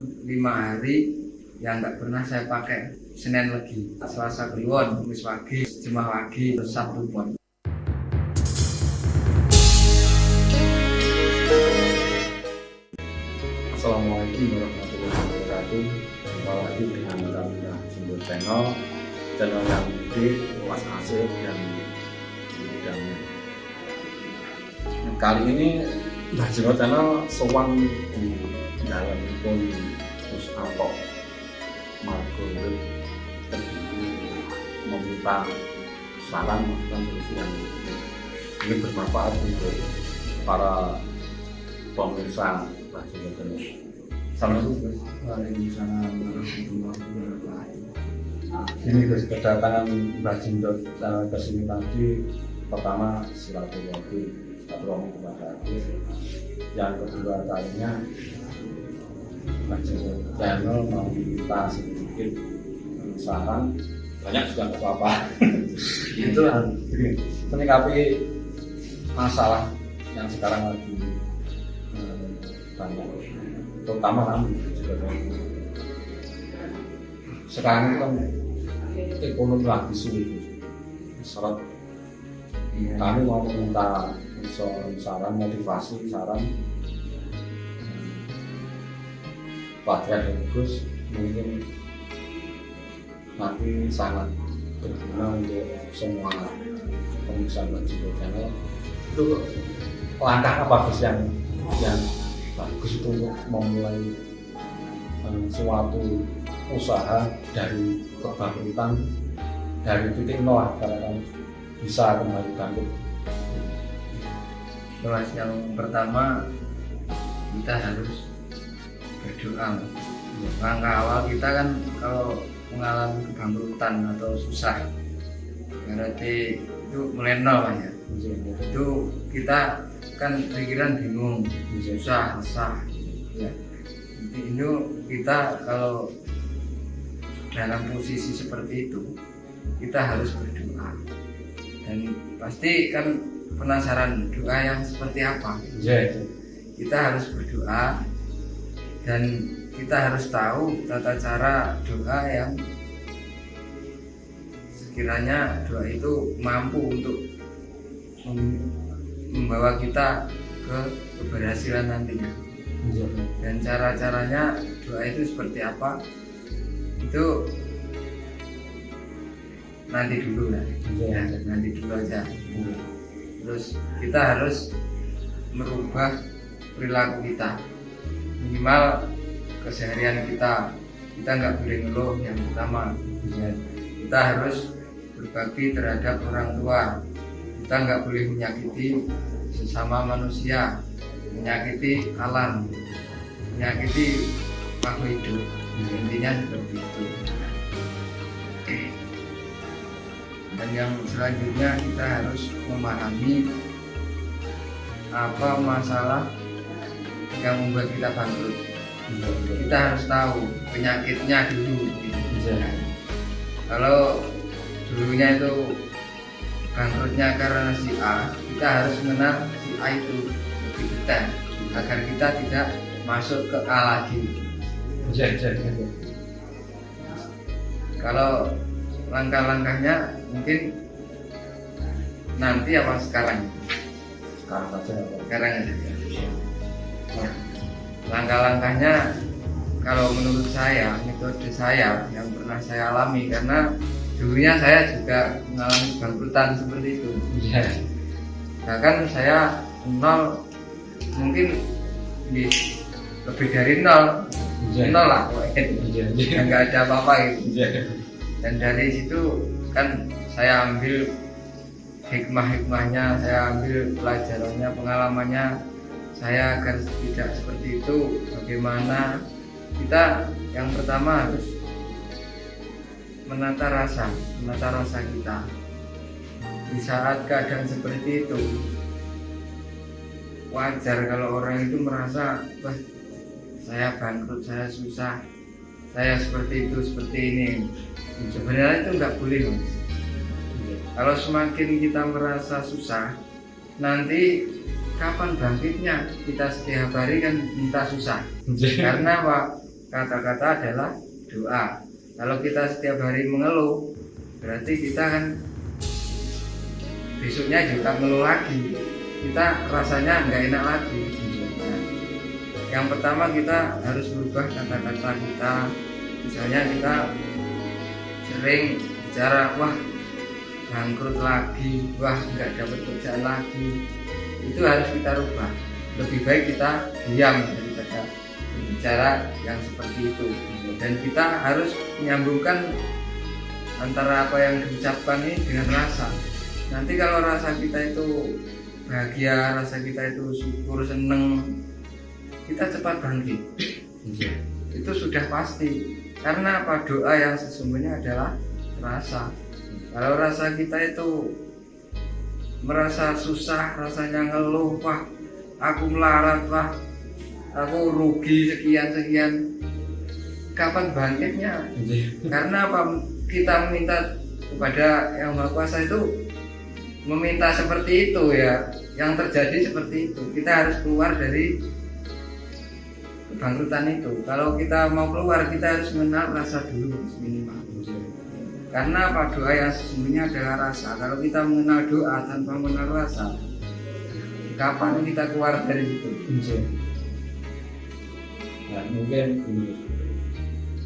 5 hari yang nggak pernah saya pakai. Senin Legi, Selasa Kliwon, Kamis Wage, Jumat Wage, terus Sabtu Pon. Assalamualaikum warahmatullahi wabarakatuh. Jumpa lagi dengan kami Jumbo channel yang gede, luas asik dan bidangnya. Kali ini Mbah Jumbo channel sowan di dalam pun terus apa Margo meminta saran dan solusi yang ini bermanfaat untuk para pemirsa Mbah Jumbo channel. Assalamualaikum. Waalaikumsalam warahmatullahi wabarakatuh. Ini kedatangan Mbah Jumbo ke sini tadi pertama silaturahmi kepada Agus. Yang kedua kalinya Mbah Jumbo channel mau minta sedikit saran, banyak juga nggak apa-apa. Itu menyikapi masalah yang sekarang lagi banyak, terutama kami juga sekarang itu kan ekonomi lagi sulit. Syarat kami mau meminta saran, motivasi, saran Pak Gus mungkin nanti sangat berguna untuk semua pemirsa Mbah Jumbo channel. Itu langkah apa Gus yang bagus itu untuk memulai suatu usaha dari kebangkrutan, dari titik nol karena bisa kembali bangkit? Mas, yang pertama kita harus berdoa. Langkah awal kita kan kalau mengalami kebangkrutan atau susah, berarti itu mulai nol ya. Itu kita kan pikiran bingung, susah, resah. Ya. Itu kita kalau dalam posisi seperti itu kita harus berdoa, dan pasti kan penasaran doa yang seperti apa. Kita harus berdoa dan kita harus tahu tata cara doa yang sekiranya doa itu mampu untuk membawa kita ke keberhasilan nantinya. Dan cara-caranya doa itu seperti apa, itu nanti dulu lah ya, nanti dulu aja. Terus kita harus merubah perilaku kita, minimal keseharian kita nggak boleh ngeluh. Yang pertama kita harus berbakti terhadap orang tua, kita nggak boleh menyakiti sesama manusia, menyakiti alam, menyakiti makhluk hidup. Intinya seperti itu. Dan yang selanjutnya kita harus memahami apa masalah yang membuat kita bangkrut. Kita harus tahu penyakitnya dulu. Kalau dulunya itu bangkrutnya karena si A, kita harus mengenal si A itu lebih detail agar kita tidak masuk ke A lagi. Kalau langkah-langkahnya mungkin nanti apa sekarang? Sekarang aja. Nah, langkah-langkahnya kalau menurut saya, metode saya yang pernah saya alami, karena dulunya saya juga mengalami kebangkrutan seperti itu. Bahkan saya nol, mungkin lebih dari nol lah, nggak ada apa-apa gitu. Dan dari situ kan saya ambil hikmah-hikmahnya, saya ambil pelajarannya, pengalamannya saya agar tidak seperti itu. Bagaimana kita yang pertama harus menata rasa kita di saat keadaan seperti itu. Wajar kalau orang itu merasa, wah saya bangkrut, saya susah, saya seperti itu, seperti ini. Sebenarnya itu nggak boleh, Mas. Kalau semakin kita merasa susah, nanti kapan bangkitnya? Kita setiap hari kan minta susah. Karena apa? kata-kata adalah doa. Kalau kita setiap hari mengeluh, berarti kita kan besoknya juga ngeluh lagi, kita rasanya nggak enak lagi. Nah, yang pertama kita harus berubah kata-kata kita. Misalnya kita sering bicara, wah bangkrut lagi, wah nggak dapat kerjaan lagi, itu harus kita rubah. Lebih baik kita diam daripada berbicara yang seperti itu. Dan kita harus menyambungkan antara apa yang diucapkan ini dengan rasa. Nanti kalau rasa kita itu bahagia, rasa kita itu syukur, seneng, kita cepat bangkit. Itu sudah pasti. Karena apa? Doa yang sesungguhnya adalah rasa. Kalau rasa kita itu merasa susah, rasanya ngeluh, wah aku melarat, wah aku rugi sekian-sekian, kapan bangkitnya? Karena apa? Kita meminta kepada Yang Maha Kuasa itu meminta seperti itu ya, yang terjadi seperti itu. Kita harus keluar dari kebangkrutan itu. Kalau kita mau keluar, kita harus mengenal rasa dulu minimal. Karena apa? Doa yang sesungguhnya adalah rasa. Kalau kita mengenal doa tanpa mengenal rasa, kapan kita keluar dari itu? Nah, mungkin ini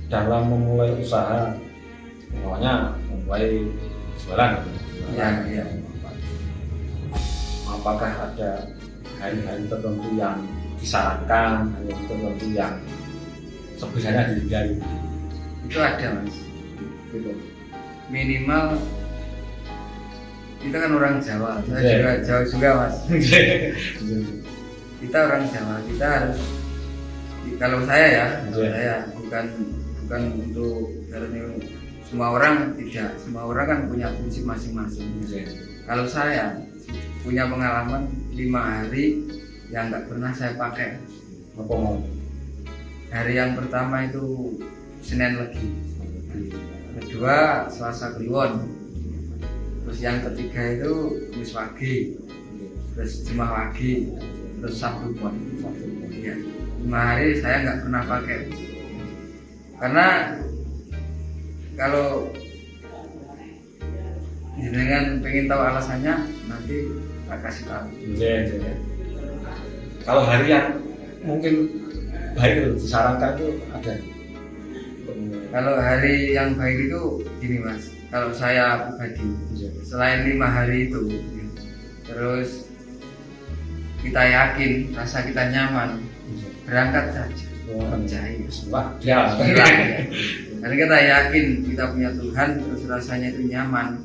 dalam memulai usaha, namanya memulai jualan. Ya. Apakah ada hari-hari tertentu yang disarankan, hari tertentu yang sebenarnya dihindari? Itu ada mas. Gitu. Minimal kita kan orang Jawa, saya juga Jawa juga mas. Kita orang Jawa, kita harus, kalau saya bukan untuk semua orang, tidak, semua orang kan punya prinsip masing-masing. Kalau saya punya pengalaman 5 hari yang nggak pernah saya pakai. Apa mau? Hari yang pertama itu Senin Legi, kedua Selasa Kliwon, terus yang ketiga itu Kamis Wage, terus Jumat Wage, terus Sabtu Pon. Ya, 5 hari saya nggak pernah pakai. Karena kalau dengan pengen tahu alasannya, nanti tak kasih tahu. Kalau hari yang mungkin baik itu disarankan itu ada. Kalau hari yang baik itu gini mas, kalau saya pribadi, selain 5 hari itu, terus kita yakin, rasa kita nyaman, berangkat saja. Percaya, Ya. Karena kita yakin kita punya Tuhan, terus rasanya itu nyaman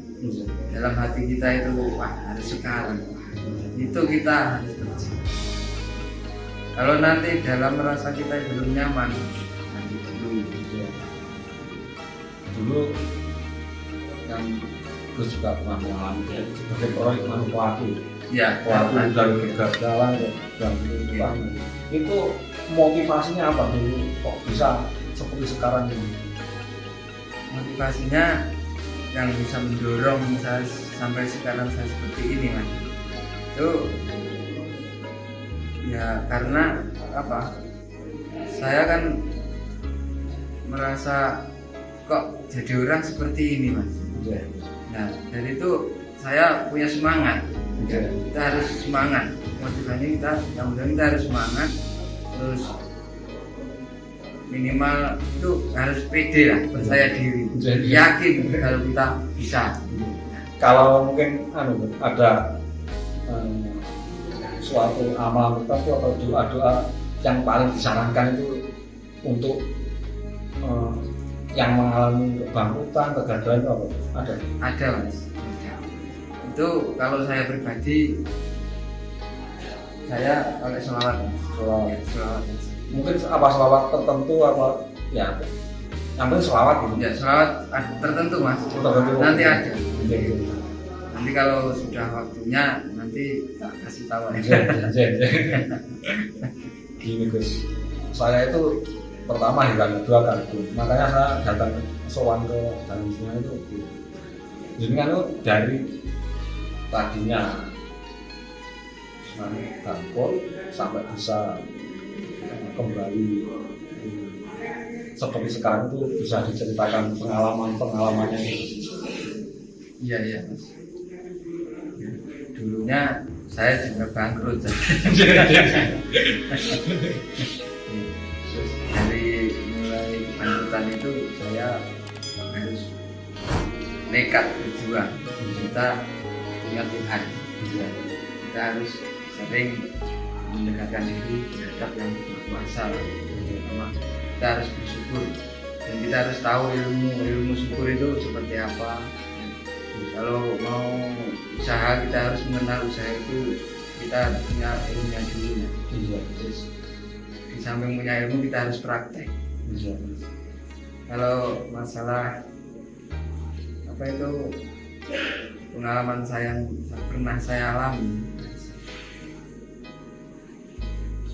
dalam hati kita itu, wah harus sekarang, itu kita harus kerja. Kalau nanti dalam rasa kita belum nyaman, nanti dulu yang terus juga pernah mengalami sebagai proyek manufaktur. Ya, waktu dari kegagalan dan itu motivasinya apa dulu kok bisa seperti sekarang ini? Motivasinya yang bisa mendorong saya sampai sekarang saya seperti ini mas, itu ya karena apa? Saya kan merasa kok jadi orang seperti ini mas. Nah dari itu saya punya semangat. Kita harus semangat. Motivasinya kita, yang penting kita harus semangat. Terus minimal itu harus pede lah, percaya diri, yakin kalau kita bisa. Kalau mungkin ada suatu amal tertentu atau doa-doa yang paling disarankan itu untuk yang mengalami kebangkrutan, kegagalan itu apa? Ada mas. Itu kalau saya pribadi, saya pakai sholawat. Mungkin apa sholawat tertentu apa ya? Yang penting sholawat gitu. Ya sholawat tertentu mas. Tertentu. Nanti ada. Nanti kalau sudah waktunya nanti tak kasih tahu aja. Gini Gus, saya itu pertama kedua kagum, makanya saya datang sowan ke dalam sungai itu. Jadi kan itu dari tadinya bangkrut sampai bisa kembali seperti sekarang itu bisa diceritakan pengalamannya Iya iya mas. Dulunya saya juga bangkrut. Dari mulai bangkrutan itu saya harus nekat berjuang. Kita punya Tuhan. Kita harus sering mendekatkan diri terhadap yang berkuasa. Kita harus bersyukur dan kita harus tahu ilmu syukur itu seperti apa. Kalau mau usaha kita harus mengenal usaha itu, kita punya ilmunya dulu ya. Terus di samping punya ilmu kita harus praktek. Kalau masalah apa itu pengalaman saya yang pernah saya alami,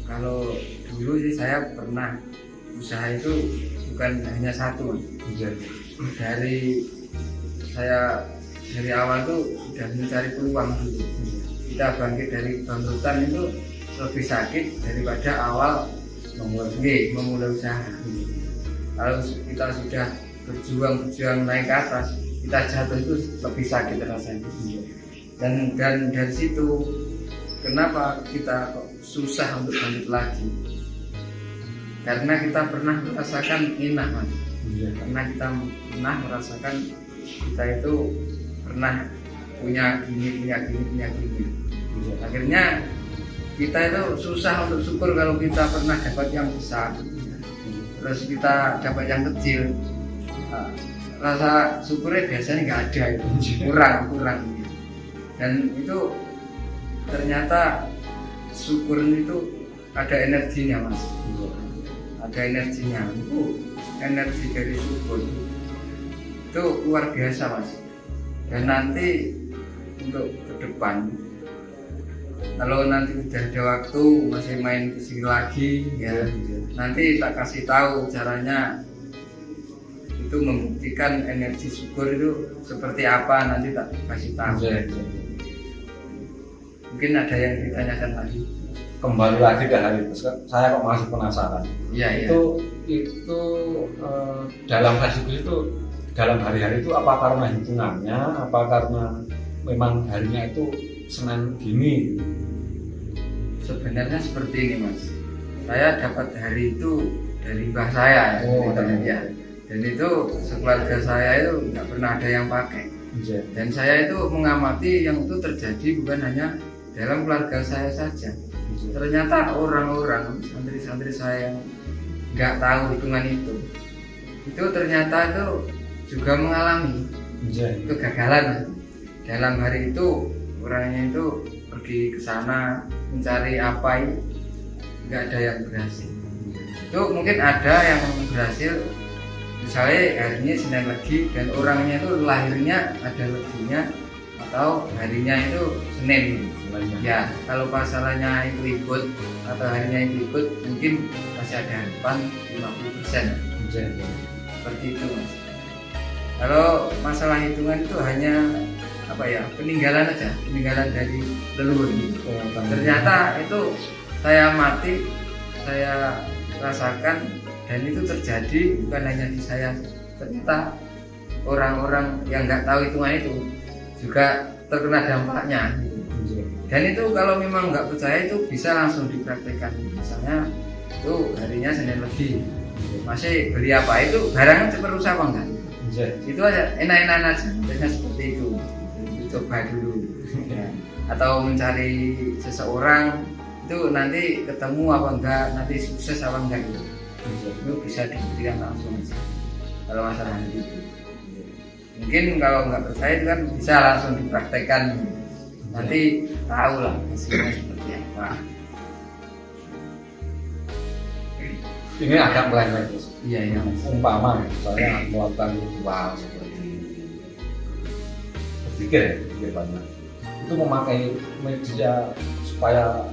kalau dulu sih saya pernah usaha itu bukan hanya satu. Dari awal tuh sudah mencari peluang dulu. Kita bangkit dari bangkrutan itu lebih sakit daripada awal memulai usaha. Kalau kita sudah berjuang naik ke atas, kita jatuh itu lebih sakit rasanya. Dan dari situ kenapa kita kok susah untuk bangkit lagi? Karena kita pernah merasakan inah mas. Karena kita pernah merasakan kita itu pernah punya gini. Akhirnya kita itu susah untuk syukur kalau kita pernah dapat yang besar. Terus kita dapat yang kecil, rasa syukurnya biasanya nggak ada, itu kurang. Dan itu ternyata syukur itu ada energinya mas. Ada energinya. Itu energi dari syukur itu luar biasa mas. Dan nanti untuk ke depan, kalau nanti udah ada waktu masih main kesini lagi ya, nanti tak kasih tahu caranya itu membuktikan energi syukur itu seperti apa, nanti tak kasih tahu. Mungkin ada yang ditanyakan lagi. Kembali lagi ke hari itu, saya kok masih penasaran. Itu dalam hadis itu, dalam hari-hari itu apa karena hitungannya, apa karena memang harinya itu Senin gini? Sebenarnya seperti ini mas, saya dapat hari itu dari mbah saya ya. Dan itu sekeluarga saya itu nggak pernah ada yang pakai. Dan saya itu mengamati yang itu terjadi bukan hanya dalam keluarga saya saja. Ternyata orang-orang santri-santri saya yang nggak tahu hitungan itu ternyata itu juga mengalami kegagalan. Dalam hari itu orangnya itu pergi ke sana mencari apa itu nggak ada yang berhasil. Itu mungkin ada yang berhasil, misalnya harinya Senin Legi dan orangnya itu lahirnya ada leginya atau harinya itu Senin. Ya kalau pasarannya itu ikut atau harinya itu ikut, mungkin masih ada harapan 50%. Seperti itu mas. Kalau masalah hitungan itu hanya apa ya, peninggalan dari leluhur. Ternyata itu saya amati, saya rasakan, dan itu terjadi bukan hanya di saya. Ternyata orang-orang yang nggak tahu hitungan itu juga terkena dampaknya. Dan itu kalau memang nggak percaya itu bisa langsung dipraktekkan. Misalnya itu harinya Senin Legi, masih beli apa itu barangnya cepat rusak apa enggak? Itu aja enak-enak aja, biasanya seperti itu. Coba dulu ya. Atau mencari seseorang itu nanti ketemu apa enggak, nanti sukses apa enggak gitu. Itu bisa dibuktikan langsung aja kalau masalah itu. Mungkin kalau nggak percaya itu kan bisa langsung dipraktekkan, nanti tahu lah hasilnya seperti apa. Ini agak melenceng. Iya. Umpama misalnya melakukan ritual seperti berpikir banyak, itu memakai media supaya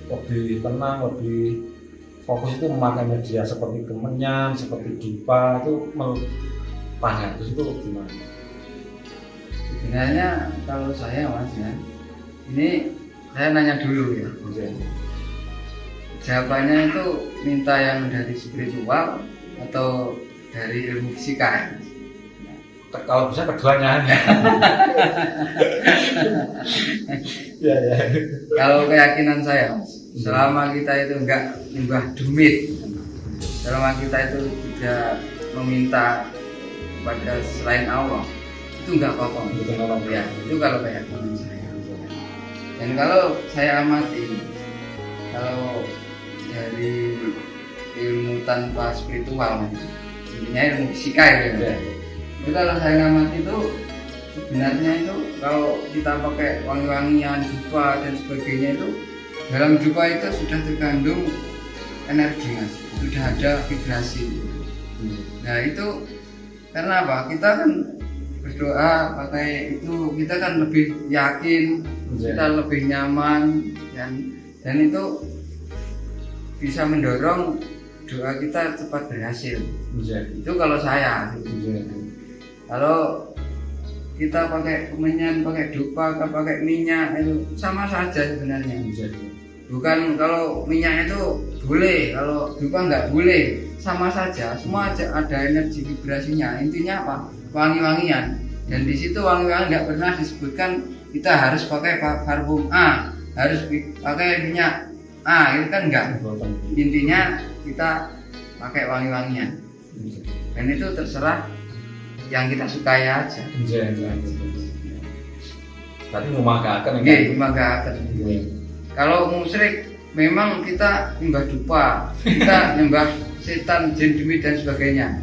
lebih tenang, lebih fokus, itu memakai media seperti kemenyan, seperti dupa, itu melepas itu gimana? Sebenarnya kalau saya mas ya, ini saya nanya dulu ya. Jawabannya itu minta yang dari spiritual atau dari ilmu fisika? Kalau bisa keduanya. Ya, ya. Kalau keyakinan saya, selama kita itu enggak nyembah dumit, selama kita itu tidak meminta pada selain Allah, itu enggak apa-apa. Ya, itu kalau keyakinan saya. Dan kalau saya amati, kalau dari ilmu tanpa spiritual, intinya ilmu fisika ya. Itu kalau saya ngamati itu sebenarnya itu kalau kita pakai wangi-wangian, dupa dan sebagainya itu dalam dupa itu sudah terkandung energi mas, sudah ada vibrasi. Nah itu karena apa? Kita kan berdoa pakai itu, kita kan lebih yakin, kita lebih nyaman dan itu bisa mendorong doa kita cepat berhasil. Itu kalau saya. Kalau kita pakai kemenyan, pakai dupa, pakai minyak itu sama saja sebenarnya. Bukan kalau minyak itu boleh, kalau dupa nggak boleh, sama saja. Semua ada energi vibrasinya. Intinya apa? Wangi-wangian. Dan di situ wangi-wangian nggak pernah disebutkan kita harus pakai parfum A, harus pakai minyak A, itu kan enggak. Intinya kita pakai wangi-wangian. Dan itu terserah yang kita sukai aja. Berarti memagakan ya? Memagakan. Kalau musyrik memang kita nyembah dupa, kita nyembah setan, jin, demit dan sebagainya.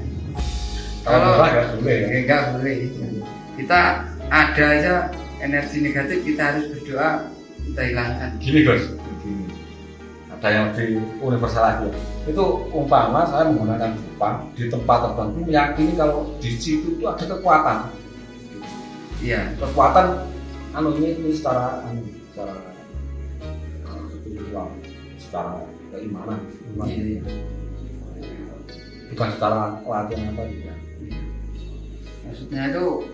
Kalau enggak boleh. Kita ada aja energi negatif, kita harus berdoa kita hilangkan. Gini Gus, ada yang lebih universal lagi. Itu umpama saya menggunakan dupa di tempat tertentu, meyakini kalau di situ itu ada kekuatan. Iya. Kekuatan ini secara spiritual, secara keimanan. Iya. Bukan secara latihan apa juga. Maksudnya itu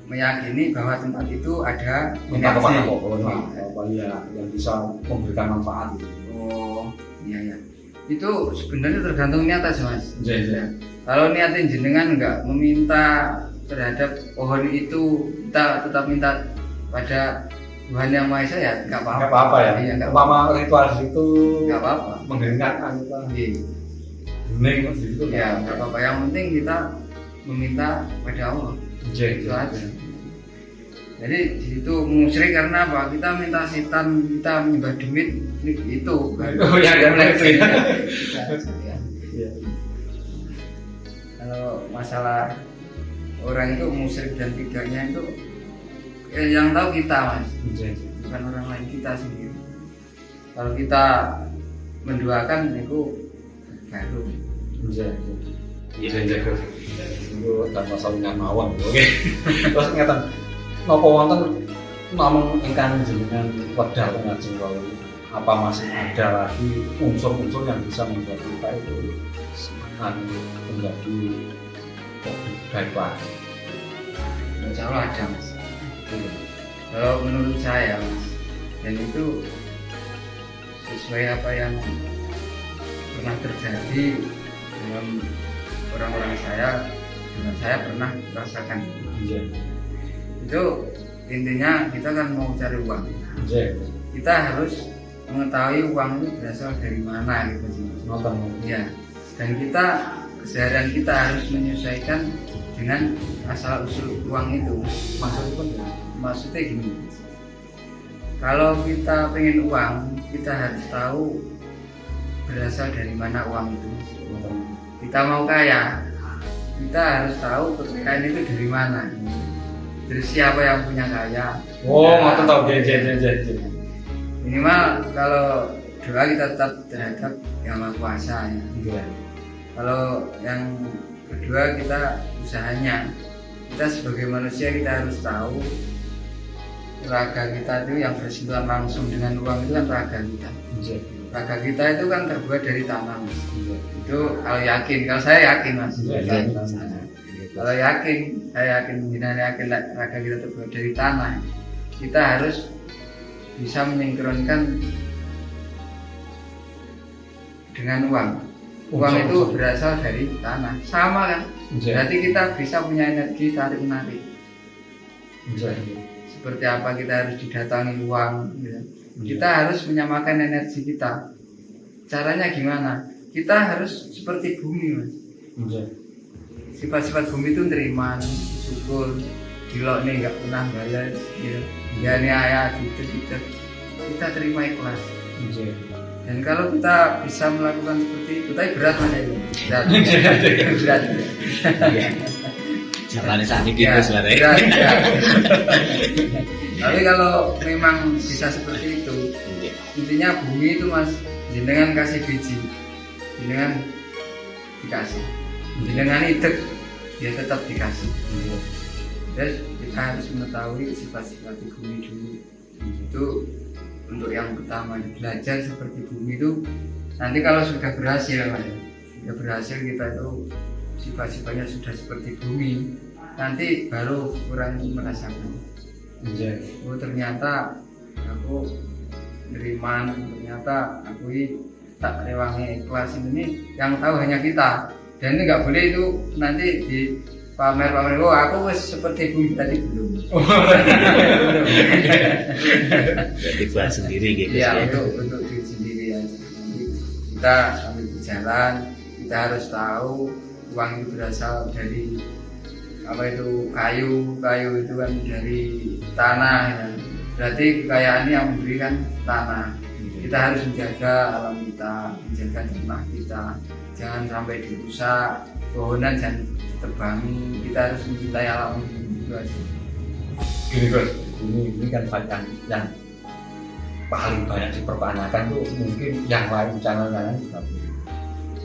meyakini bahwa tempat itu ada energi yang bisa memberikan manfaat. Oh iya ya. Itu sebenarnya tergantung niat aja mas. Ya. Kalau niatin jenengan enggak meminta terhadap pohon itu, kita tetap minta pada Tuhan Yang Maha Esa ya enggak apa-apa. Enggak apa-apa ya. Iya, umpama ritual itu enggak apa-apa. Menggerakkan kita. Iya. Bening itu ya enggak apa-apa. Yang penting kita meminta pada Allah. Itu aja. Jadi di situ musyrik karena apa? Kita minta setan, kita menyembah demit itu. Oh ya, ya. Kalau masalah orang itu musyrik dan tidaknya itu yang tahu kita mas, bukan orang lain, kita sendiri. Kalau kita mendoakan itu baru. Iya. Itu dan masalahnya mawon. Oke. Terus ngeten. Napa wonten namung ingkang jenengan wedal ngajeng wau, apa masih ada lagi unsur-unsur yang bisa membuat kita itu menjadi baik lagi? Insya Allah ada mas. Kalau menurut saya mas, dan itu sesuai apa yang pernah terjadi dalam orang-orang saya, dan saya pernah merasakan. Itu intinya kita kan mau cari uang. Kita harus mengetahui uang itu berasal dari mana gitu sih. Ya. Dan kita keseharian kita harus menyesuaikan dengan asal usul uang itu. Maksudnya gini. Kalau kita pengen uang, kita harus tahu berasal dari mana uang itu. Kita mau kaya, kita harus tahu kekayaan itu dari mana. Dari siapa yang punya kaya? Oh, mau tahu minimal kalau doa kita tetap terhadap Yang Maha Kuasa ya. Kalau yang kedua kita usahanya, kita sebagai manusia kita harus tahu raga kita itu yang bersentuhan langsung dengan uang itu kan raga kita. Raga kita itu kan terbuat dari tanah mas. Itu kalau yakin, kalau saya yakin mas. Kalau yakin, saya yakin, yakin raga kita terbuat dari tanah. Kita harus bisa mensinkronkan dengan uang. Uang itu berasal dari tanah, sama kan? Berarti kita bisa punya energi tarik menarik. Seperti apa kita harus didatangi uang, gitu. Kita harus menyamakan energi kita. Caranya gimana? Kita harus seperti bumi, Mas. Sifat-sifat bumi itu nerima, syukur, gila nih nggak pernah balas, gitu. Ya nih ayah gitu. Kita terima ikhlas. Dan kalau kita bisa melakukan seperti itu, tapi berat Mas itu. Berat. Caranya saat ini gitu sebenarnya. Berat. Tapi kalau memang bisa seperti itu, intinya bumi itu Mas, jenengan kasih biji, jenengan dikasih, jenengan hidup, dia tetap dikasih. Terus kita harus mengetahui sifat-sifat bumi dulu. Itu untuk yang pertama, belajar seperti bumi itu. Nanti kalau sudah berhasil, kita itu sifat-sifatnya sudah seperti bumi, nanti baru orang merasakan. Oh ternyata aku beriman, ternyata aku tak rewangi ikhlas ini yang tahu hanya kita. Dan ini nggak boleh itu nanti di pamer oh aku seperti bumi tadi belum. Jadi buat sendiri gitu ya. ya. Untuk diri sendiri ya. Jadi kita sambil berjalan kita harus tahu uang itu berasal dari apa itu kayu itu kan dari tanah ya. Berarti kekayaan yang memberikan tanah. Kita harus menjaga alam kita, menjaga tanah kita, jangan sampai dirusak, pohonan jangan ditebangi, kita harus mencintai alam ini juga sih. Gini Gus, ini kan yang paling banyak dipertanyakan tuh mungkin yang lain channel-channel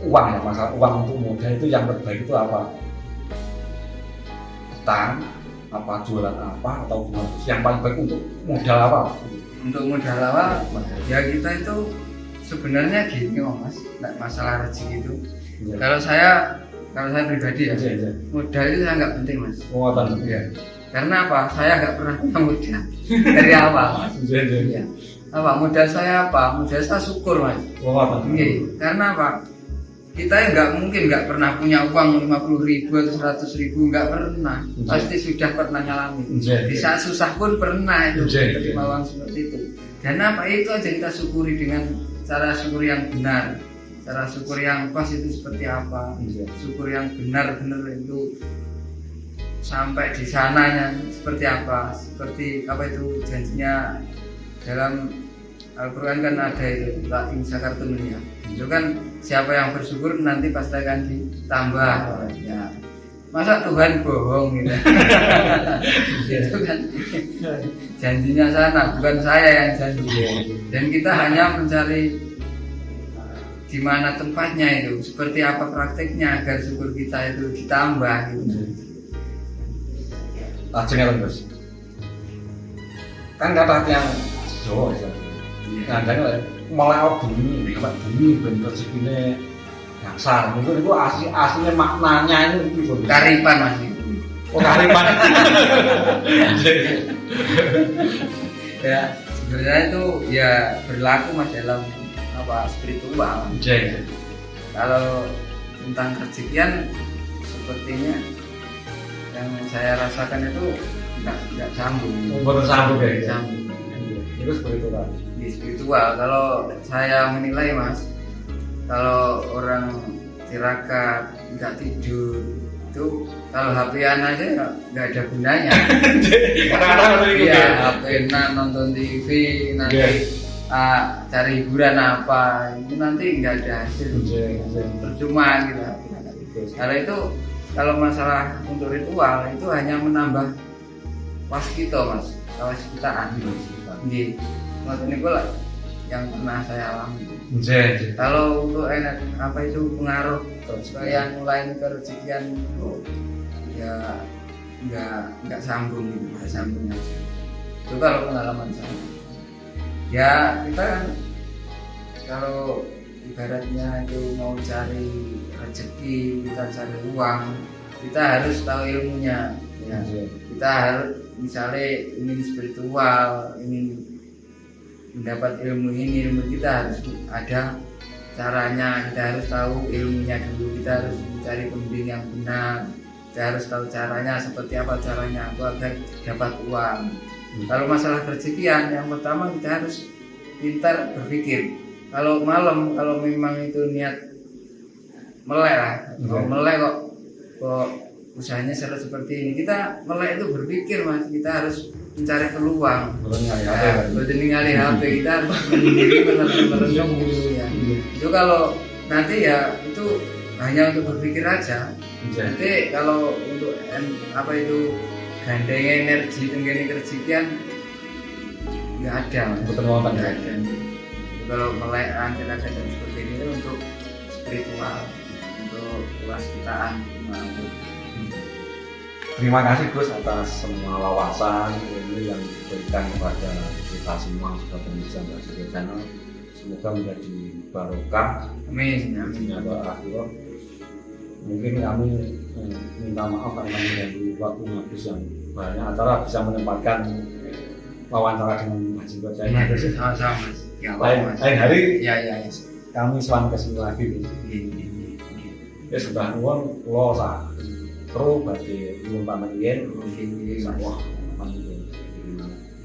uang ya, masalah uang untuk modal itu yang terbaik itu apa? Utang, apa jualan apa atau gimana? Yang paling baik untuk modal apa? Untuk modal awal ya kita itu sebenarnya gini Mas, nggak masalah rezeki itu. Kalau saya pribadi ya, modal itu saya nggak penting Mas. Ya. Karena apa? Saya nggak pernah punya modal dari awal Mas. Ya. Apa modal saya apa? Modal saya syukur Mas. Karena apa? Kita nggak pernah punya uang 50.000 atau 100.000, nggak pernah. Pasti sudah pernah nyalami. Di saat susah pun pernah itu menerima uang seperti itu. Dan apa itu aja kita syukuri dengan cara syukur yang benar. Cara syukur yang pas itu seperti apa? Syukur yang benar-benar itu sampai di sananya seperti apa? Seperti apa itu janjinya dalam Al-Quran kan ada itu la in syakartum ya. Itu kan siapa yang bersyukur nanti pasti akan ditambah. Ya. Masa Tuhan bohong gitu. Itu kan janjinya sana, bukan saya yang janji. Dan kita hanya mencari di mana tempatnya itu, seperti apa prakteknya agar syukur kita itu ditambah gitu. Lajengnya kan Bos. Kan kata yang Jawa ya. Nah, dan mulai bumi bentuk segini dasar itu aslinya maknanya itu Karipan Mas. Oh karipan. Ya sebenarnya itu ya berlaku Mas dalam apa spiritual. Kalau tentang kerezekian sepertinya yang saya rasakan itu nggak sambung. Betul sambung ya. Sambung. Itu spiritual. Di spiritual kalau saya menilai Mas, kalau orang tirakat nggak tidur itu kalau HP-an aja nggak ada gunanya. Iya, HP-an nonton TV nanti cari hiburan apa itu nanti nggak ada hasil, percuma gitu. Kalau itu kalau masalah untuk ritual itu hanya menambah waskito Mas, waskitaan. Maksudnya gue lah yang pernah saya alami. Kalau untuk apa itu pengaruh yang lain ke rezekian ya nggak sambung gitu, nggak sambung aja. Itu kalau pengalaman saya. Ya kita kan kalau ibaratnya itu mau cari rezeki, kita cari uang, kita harus tahu ilmunya. Ya. Kita harus misalnya ingin spiritual, ingin mendapat ilmu ini, ilmu kita harus ada caranya, kita harus tahu ilmunya dulu, kita harus mencari pembimbing yang benar, kita harus tahu caranya, seperti apa caranya aku agar dapat uang. Kalau masalah rezekian, yang pertama kita harus pintar berpikir. Kalau malam, kalau memang itu niat melek lah, kalau melek kok usahanya seperti ini, kita melek itu berpikir mas, kita harus mencari peluang. Betul ningali HP, kita harus menyendiri merenung gitu ya. Itu kalau nanti ya itu hanya untuk berpikir aja. Nanti kalau untuk apa itu gandeng energi tenggene rezekian nggak ada, betul nggak ada. Kalau melek akhir-akhir seperti ini untuk spiritual, untuk kewaspadaan. Terima kasih Gus atas semua wawasan ilmu yang diberikan kepada kita semua sebagai pemirsa Mbak Channel. Semoga menjadi barokah. Amin. Amin. Mungkin kami minta maaf karena mengganggu waktu habis yang banyak, antara bisa menempatkan wawancara dengan Mas Joko saya. Sama-sama mas. Ya, Lain hari ya. kami selamat kesini lagi. Ya sudah nuwun kula sak kru badhe nyuwun pamit yen insyaallah.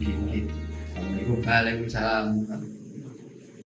Assalamualaikum. Waalaikumsalam.